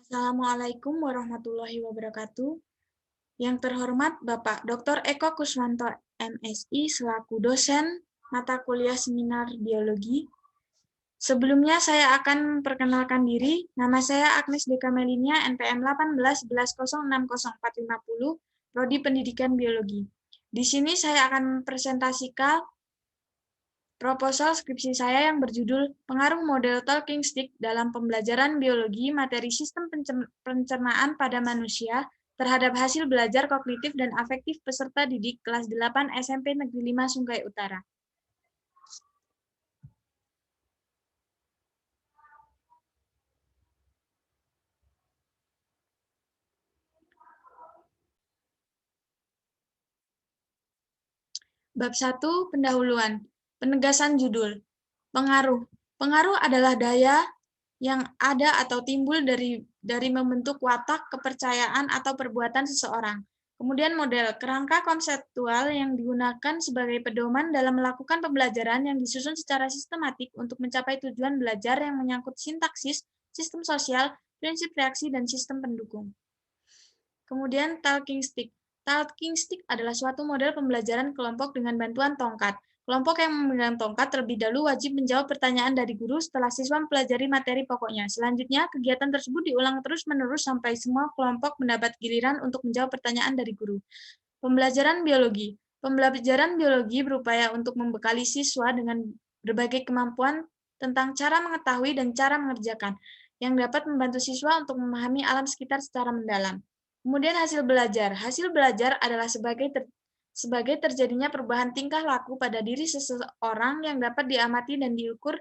Assalamualaikum warahmatullahi wabarakatuh. Yang terhormat Bapak Dr. Eko Kuswanto, MSI, selaku dosen mata kuliah seminar biologi. Sebelumnya saya akan memperkenalkan diri. Nama saya Agnes Deka Melinia, NPM 1811060450, Prodi Pendidikan Biologi. Di sini saya akan mempresentasikan proposal skripsi saya yang berjudul Pengaruh Model Talking Stick dalam Pembelajaran Biologi Materi Sistem Pencernaan pada Manusia terhadap hasil belajar kognitif dan afektif peserta didik kelas 8 SMP Negeri 5 Sungai Utara. Bab 1, Pendahuluan. Penegasan judul. Pengaruh. Pengaruh adalah daya yang ada atau timbul dari membentuk watak, kepercayaan, atau perbuatan seseorang. Kemudian model, kerangka konseptual yang digunakan sebagai pedoman dalam melakukan pembelajaran yang disusun secara sistematik untuk mencapai tujuan belajar yang menyangkut sintaksis, sistem sosial, prinsip reaksi, dan sistem pendukung. Kemudian talking stick. Talking stick adalah suatu model pembelajaran kelompok dengan bantuan tongkat. Kelompok yang memegang tongkat terlebih dahulu wajib menjawab pertanyaan dari guru setelah siswa mempelajari materi pokoknya. Selanjutnya, kegiatan tersebut diulang terus-menerus sampai semua kelompok mendapat giliran untuk menjawab pertanyaan dari guru. Pembelajaran biologi. Pembelajaran biologi berupaya untuk membekali siswa dengan berbagai kemampuan tentang cara mengetahui dan cara mengerjakan, yang dapat membantu siswa untuk memahami alam sekitar secara mendalam. Kemudian hasil belajar. Hasil belajar adalah sebagai terjadinya perubahan tingkah laku pada diri seseorang yang dapat diamati dan diukur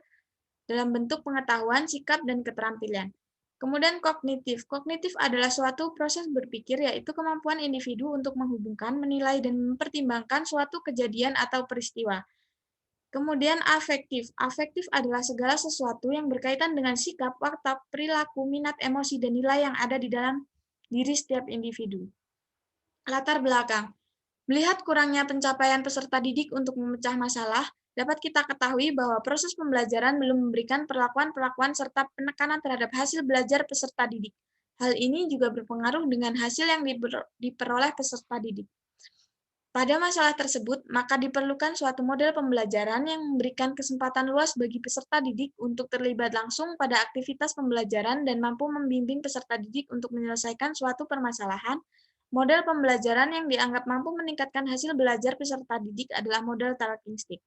dalam bentuk pengetahuan, sikap, dan keterampilan. Kemudian kognitif. Kognitif adalah suatu proses berpikir, yaitu kemampuan individu untuk menghubungkan, menilai, dan mempertimbangkan suatu kejadian atau peristiwa. Kemudian afektif. Afektif adalah segala sesuatu yang berkaitan dengan sikap, watak, perilaku, minat, emosi, dan nilai yang ada di dalam diri setiap individu. Latar belakang. Melihat kurangnya pencapaian peserta didik untuk memecah masalah, dapat kita ketahui bahwa proses pembelajaran belum memberikan perlakuan-perlakuan serta penekanan terhadap hasil belajar peserta didik. Hal ini juga berpengaruh dengan hasil yang diperoleh peserta didik. Pada masalah tersebut, maka diperlukan suatu model pembelajaran yang memberikan kesempatan luas bagi peserta didik untuk terlibat langsung pada aktivitas pembelajaran dan mampu membimbing peserta didik untuk menyelesaikan suatu permasalahan. Model pembelajaran yang dianggap mampu meningkatkan hasil belajar peserta didik adalah model talking stick.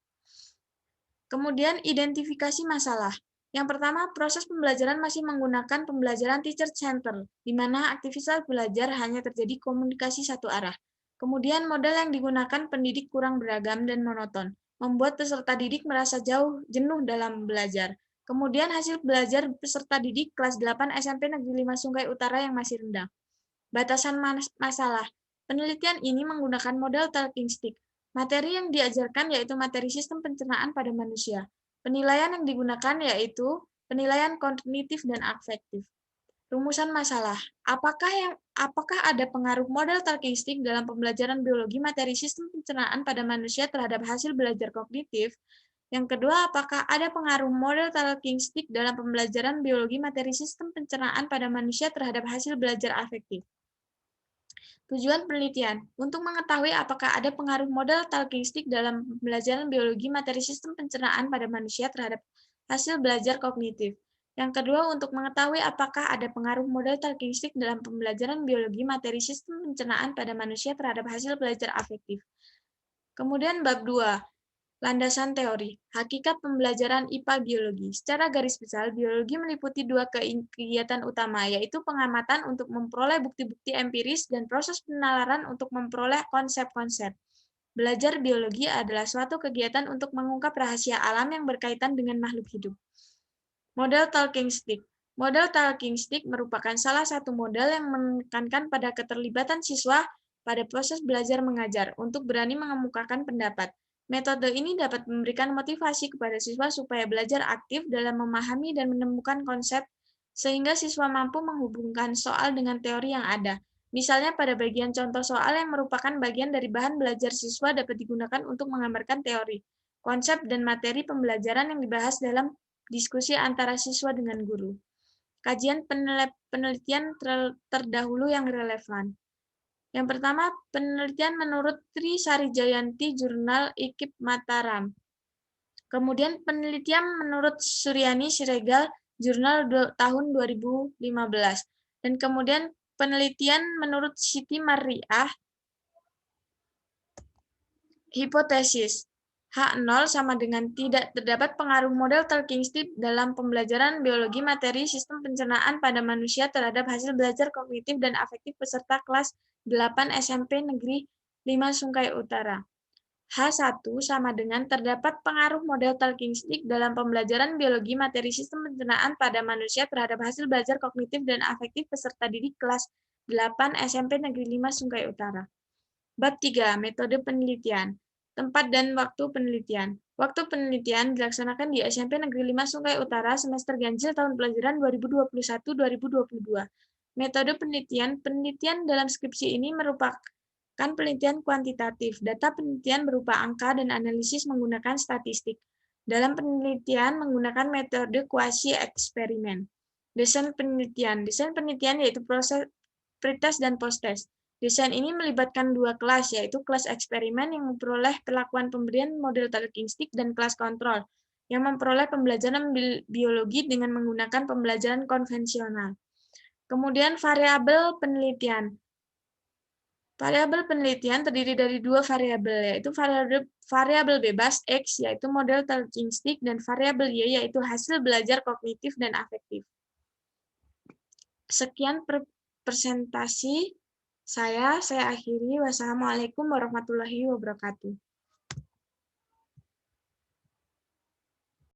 Kemudian, identifikasi masalah. Yang pertama, proses pembelajaran masih menggunakan pembelajaran teacher center, di mana aktivitas belajar hanya terjadi komunikasi satu arah. Kemudian model yang digunakan pendidik kurang beragam dan monoton, membuat peserta didik merasa jenuh dalam belajar. Kemudian hasil belajar peserta didik kelas 8 SMP Negeri 5 Sungai Utara yang masih rendah. Batasan masalah. Penelitian ini menggunakan model talking stick. Materi yang diajarkan yaitu materi sistem pencernaan pada manusia. Penilaian yang digunakan yaitu penilaian kognitif dan afektif. Rumusan masalah. Apakah ada pengaruh model talking stick dalam pembelajaran biologi materi sistem pencernaan pada manusia terhadap hasil belajar kognitif? Yang kedua, apakah ada pengaruh model talking stick dalam pembelajaran biologi materi sistem pencernaan pada manusia terhadap hasil belajar afektif? Tujuan penelitian, untuk mengetahui apakah ada pengaruh model talking stick dalam pembelajaran biologi materi sistem pencernaan pada manusia terhadap hasil belajar kognitif. Yang kedua, untuk mengetahui apakah ada pengaruh model talking stick dalam pembelajaran biologi materi sistem pencernaan pada manusia terhadap hasil belajar afektif. Kemudian bab 2, landasan teori, hakikat pembelajaran IPA biologi. Secara garis besar, biologi meliputi dua kegiatan utama, yaitu pengamatan untuk memperoleh bukti-bukti empiris dan proses penalaran untuk memperoleh konsep-konsep. Belajar biologi adalah suatu kegiatan untuk mengungkap rahasia alam yang berkaitan dengan makhluk hidup. Model talking stick. Model talking stick merupakan salah satu model yang menekankan pada keterlibatan siswa pada proses belajar mengajar untuk berani mengemukakan pendapat. Metode ini dapat memberikan motivasi kepada siswa supaya belajar aktif dalam memahami dan menemukan konsep, sehingga siswa mampu menghubungkan soal dengan teori yang ada. Misalnya pada bagian contoh soal yang merupakan bagian dari bahan belajar siswa dapat digunakan untuk menggambarkan teori, konsep, dan materi pembelajaran yang dibahas dalam diskusi antara siswa dengan guru. kajian penelitian terdahulu yang relevan. Yang pertama, penelitian menurut Tri Sarijayanti, Jurnal IKIP Mataram. Kemudian penelitian menurut Suryani Siregar, Jurnal tahun 2015. Dan kemudian penelitian menurut Siti Mariah, hipotesis H0 sama dengan tidak terdapat pengaruh model Talking-Stick dalam pembelajaran biologi materi sistem pencernaan pada manusia terhadap hasil belajar kognitif dan afektif peserta kelas 8 SMP Negeri 5 Sungai Utara. H1 sama dengan terdapat pengaruh model Talking-Stick dalam pembelajaran biologi materi sistem pencernaan pada manusia terhadap hasil belajar kognitif dan afektif peserta didik kelas 8 SMP Negeri 5 Sungai Utara. Bab 3. Metode penelitian. Tempat dan waktu penelitian. Waktu penelitian dilaksanakan di SMP Negeri 5 Sungai Utara semester ganjil tahun pelajaran 2021-2022. Metode penelitian. Penelitian dalam skripsi ini merupakan penelitian kuantitatif. Data penelitian berupa angka dan analisis menggunakan statistik. Dalam penelitian menggunakan metode kuasi eksperimen. Desain penelitian. Desain penelitian yaitu proses pretest dan posttest. Desain ini melibatkan dua kelas, yaitu kelas eksperimen yang memperoleh perlakuan pemberian model Talking-Stick dan kelas kontrol, yang memperoleh pembelajaran biologi dengan menggunakan pembelajaran konvensional. Kemudian variabel penelitian. Variabel penelitian terdiri dari dua variabel, yaitu variabel bebas X, yaitu model Talking-Stick, dan variabel Y, yaitu hasil belajar kognitif dan afektif. Sekian presentasi saya akhiri. Wassalamualaikum warahmatullahi wabarakatuh.